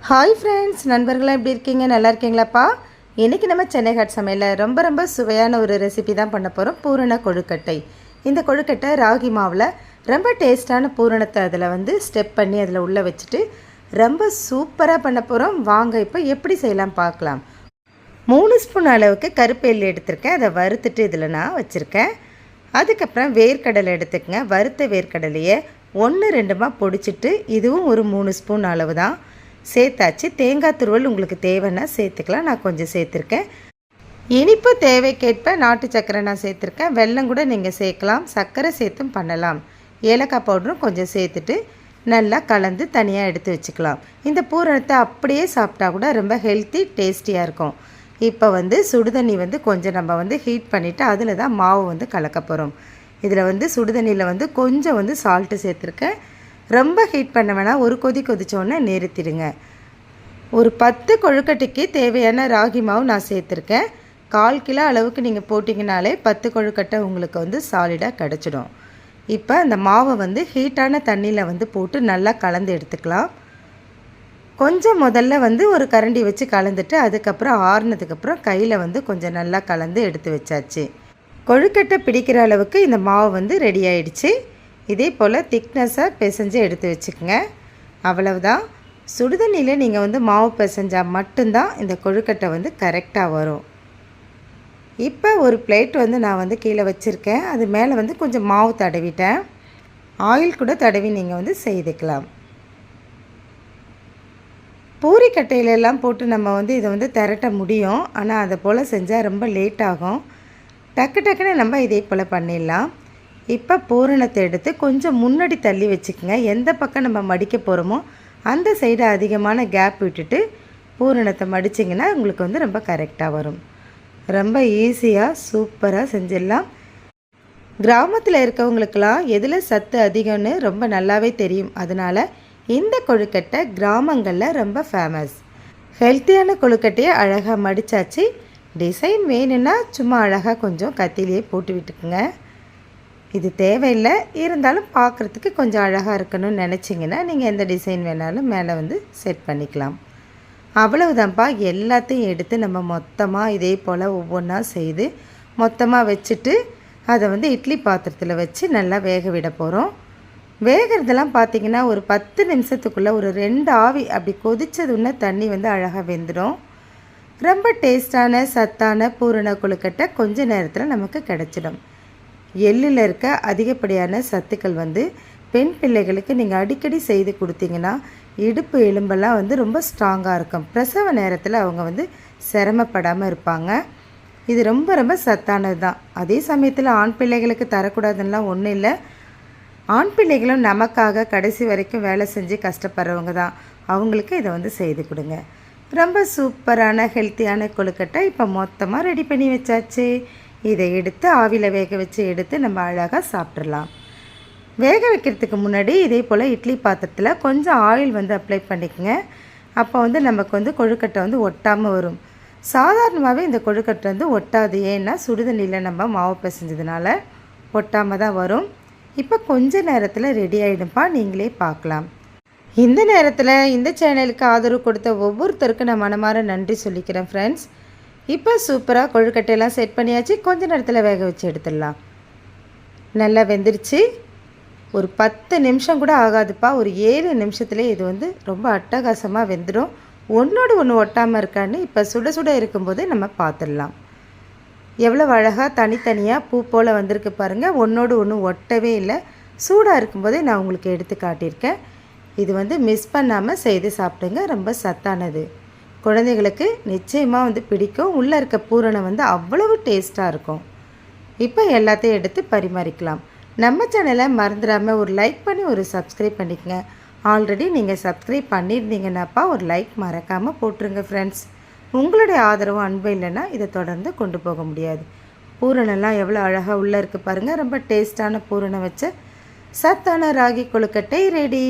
Hi friends, நண்பர்களாக எப்படி இருக்கீங்க? நல்லா இருக்கீங்களாப்பா? இன்றைக்கி நம்ம சென்னை ஹாட் சமையலில் ரொம்ப சுவையான ஒரு ரெசிபி தான் பண்ண போகிறோம். பூரண கொழுக்கட்டை. இந்த கொழுக்கட்டை ராகி மாவில் ரொம்ப டேஸ்ட்டான பூரணத்தை அதில் ஸ்டெப் பண்ணி அதில் உள்ளே வச்சுட்டு ரொம்ப சூப்பராக பண்ண போகிறோம். வாங்க இப்போ எப்படி செய்யலாம் பார்க்கலாம். 3 ஸ்பூன் அளவுக்கு கருப்பு எள்ளு எடுத்திருக்கேன். அதை வறுத்துட்டு இதில் நான் வச்சுருக்கேன். அதுக்கப்புறம் வேர்க்கடலை எடுத்துக்கங்க. வறுத்த வேர்க்கடலையை 1-2 பொடிச்சிட்டு இதுவும் ஒரு 3 ஸ்பூன் அளவு தான் சேர்த்தாச்சு. தேங்காய் துருவல் உங்களுக்கு தேவைன்னா சேர்த்துக்கலாம். நான் கொஞ்சம் சேர்த்துருக்கேன். இனிப்பு தேவைக்கேற்ப நாட்டு சர்க்கரை நான் சேர்த்துருக்கேன். வெல்லம் கூட நீங்கள் சேர்க்கலாம். சர்க்கரை சேர்த்தும் பண்ணலாம். ஏலக்காய் பவுடரும் கொஞ்சம் சேர்த்துட்டு நல்லா கலந்து தனியாக எடுத்து வச்சுக்கலாம். இந்த பூரணத்தை அப்படியே சாப்பிட்டா கூட ரொம்ப ஹெல்த்தி டேஸ்டியாக இருக்கும். இப்போ சுடுதண்ணி கொஞ்சம் நம்ம ஹீட் பண்ணிவிட்டு அதில் தான் மாவு கலக்க போகிறோம். இதில் சுடுதண்ணியில் கொஞ்சம் சால்ட்டு சேர்த்துருக்கேன். ரொம்ப ஹீட் பண்ண வேணாம். ஒரு கொதி கொதிச்சோன்னே நிறுத்திடுங்க. ஒரு 10 கொழுக்கட்டைக்கு தேவையான ராகி மாவு நான் சேர்த்துருக்கேன். 1/4 கிலோ அளவுக்கு நீங்கள் போட்டிங்கனாலே 10 கொழுக்கட்டை உங்களுக்கு சாலிடாக கிடச்சிடும். இப்போ அந்த மாவை ஹீட்டான தண்ணியில் போட்டு நல்லா கலந்து எடுத்துக்கலாம். கொஞ்சம் முதல்ல ஒரு கரண்டி வச்சு கலந்துட்டு அதுக்கப்புறம் ஆறுனதுக்கப்புறம் கையில் கொஞ்சம் நல்லா கலந்து எடுத்து வச்சாச்சு. கொழுக்கட்டை பிடிக்கிற அளவுக்கு இந்த மாவு ரெடி ஆயிடுச்சு. இதே போல் திக்னஸாக பிசைஞ்சு எடுத்து வச்சுக்கோங்க. அவ்வளவுதான். சுடுதண்ணியில் நீங்கள் மாவு பிசைஞ்சால் மட்டும்தான் இந்த கொழுக்கட்டை கரெக்டாக வரும். இப்போ ஒரு பிளேட் நான் கீழே வச்சுருக்கேன். அது மேலே கொஞ்சம் மாவு தடவிட்டேன். ஆயில் கூட தடவி நீங்கள் செய்துக்கலாம். பூரிக்கட்டையிலெல்லாம் போட்டு நம்ம இதை திரட்ட முடியும். ஆனால் அதை போல் செஞ்சால் ரொம்ப லேட் ஆகும். டக்குன்னு நம்ம இதே போல் பண்ணிடலாம். இப்போ பூரணத்தை எடுத்து கொஞ்சம் முன்னாடி தள்ளி வச்சுக்கோங்க. எந்த பக்கம் நம்ம மடிக்க போகிறோமோ அந்த சைடு அதிகமான கேப் விட்டுட்டு பூரணத்தை மடிச்சிங்கன்னா உங்களுக்கு ரொம்ப கரெக்டாக வரும். ரொம்ப ஈஸியாக சூப்பராக செஞ்சிடலாம். கிராமத்தில் இருக்கவங்களுக்கெல்லாம் எதில் சத்து அதிகம்னு ரொம்ப நல்லாவே தெரியும். அதனால் இந்த கொழுக்கட்டை கிராமங்களில் ரொம்ப ஃபேமஸ். ஹெல்த்தியான கொழுக்கட்டையை அழகாக மடித்தாச்சு. டிசைன் வேணும்னா சும்மா அழகாக கொஞ்சம் கத்திலேயே போட்டு விட்டுக்குங்க. இது தேவையில்லை, இருந்தாலும் பார்க்குறதுக்கு கொஞ்சம் அழகாக இருக்கணும்னு நினச்சிங்கன்னா நீங்கள் எந்த டிசைன் வேணாலும் மேலே செட் பண்ணிக்கலாம். அவ்வளவுதான்ப்பா. எல்லாத்தையும் எடுத்து நம்ம மொத்தமாக இதே போல் ஒவ்வொன்றா செய்து மொத்தமாக வச்சுட்டு அதை இட்லி பாத்திரத்தில் வச்சு நல்லா வேக விட போகிறோம். வேகிறதெல்லாம் பார்த்திங்கன்னா ஒரு 10 நிமிஷத்துக்குள்ளே ஒரு 2 ஆவி அப்படி கொதித்ததுன்னா தண்ணி அழகாக வெந்துடும். ரொம்ப டேஸ்டான சத்தான பூரண கொழுக்கட்டை கொஞ்ச நேரத்தில் நமக்கு கிடச்சிடும். எள்ளில் இருக்க அதிகப்படியான சத்துக்கள் பெண் பிள்ளைகளுக்கு நீங்கள் அடிக்கடி செய்து கொடுத்தீங்கன்னா இடுப்பு எலும்பெல்லாம் ரொம்ப ஸ்ட்ராங்காக இருக்கும். பிரசவ நேரத்தில் அவங்க சிரமப்படாமல் இருப்பாங்க. இது ரொம்ப சத்தானது தான். அதே சமயத்தில் ஆண் பிள்ளைகளுக்கு தரக்கூடாதுன்னெலாம் ஒன்றும் இல்லை. ஆண் பிள்ளைகளும் நமக்காக கடைசி வரைக்கும் வேலை செஞ்சு கஷ்டப்படுறவங்க தான். அவங்களுக்கு இதை செய்து கொடுங்க. ரொம்ப சூப்பரான ஹெல்த்தியான கொழுக்கட்டை இப்போ மொத்தமாக ரெடி பண்ணி வச்சாச்சு. இதை எடுத்து ஆவியில் வேக வச்சு எடுத்து நம்ம அழகாக சாப்பிட்றலாம். வேக வைக்கிறதுக்கு முன்னாடி இதே போல் இட்லி பாத்திரத்தில் கொஞ்சம் ஆயில் அப்ளை பண்ணிக்கோங்க. அப்போ நமக்கு கொழுக்கட்டை ஒட்டாமல் வரும். சாதாரணமாகவே இந்த கொழுக்கட்டை ஒட்டாது. ஏன்னா சுடுதண்ணியில் நம்ம மாவு பிசைஞ்சதுனால ஒட்டாமல் தான் வரும். இப்போ கொஞ்ச நேரத்தில் ரெடி ஆகிடும்ப்பா. நீங்களே பார்க்கலாம். இந்த நேரத்தில் இந்த சேனலுக்கு ஆதரவு கொடுத்த ஒவ்வொருத்தருக்கும் நான் மனமாற நன்றி சொல்லிக்கிறேன் ஃப்ரெண்ட்ஸ். இப்போ சூப்பராக கொழுக்கட்டையெல்லாம் செட் பண்ணியாச்சு. கொஞ்ச நேரத்தில் வேக வச்சு எடுத்துடலாம். நல்லா வெந்துருச்சு. ஒரு 10 நிமிஷம் கூட ஆகாதுப்பா. ஒரு 7 நிமிஷத்துலேயே இது ரொம்ப அட்டகாசமாக வெந்துடும். ஒன்றோடு ஒன்று ஒட்டாமல் இருக்கான்னு இப்போ சுட சுட இருக்கும்போது நம்ம பார்த்துடலாம். எவ்வளோ அழகாக தனித்தனியாக பூ போல் வந்திருக்கு பாருங்கள். ஒன்றோடு ஒன்று ஒட்டவே இல்லை. சூடாக இருக்கும்போதே நான் உங்களுக்கு எடுத்து காட்டியிருக்கேன். இது மிஸ் பண்ணாமல் செய்து சாப்பிடுங்க. ரொம்ப சத்தானது. குழந்தைகளுக்கு நிச்சயமாக பிடிக்கும். உள்ளே இருக்க பூரணம் அவ்வளவு டேஸ்ட்டாக இருக்கும். இப்போ எல்லாத்தையும் எடுத்து பரிமாறிக்கலாம். நம்ம சேனலை மறந்துடாமல் ஒரு லைக் பண்ணி ஒரு சப்ஸ்கிரைப் பண்ணிக்கங்க. ஆல்ரெடி நீங்கள் சப்ஸ்கிரைப் பண்ணியிருந்தீங்கன்னாப்பா ஒரு லைக் மறக்காமல் போட்டுருங்க ஃப்ரெண்ட்ஸ். உங்களுடைய ஆதரவும் அன்பு இல்லைன்னா இதை தொடர்ந்து கொண்டு போக முடியாது. பூரணம்லாம் எவ்வளோ அழகாக உள்ளே இருக்குது பாருங்கள். ரொம்ப டேஸ்ட்டான பூரணம் வச்ச சத்தான ராகி கொழுக்கட்டை ரெடி.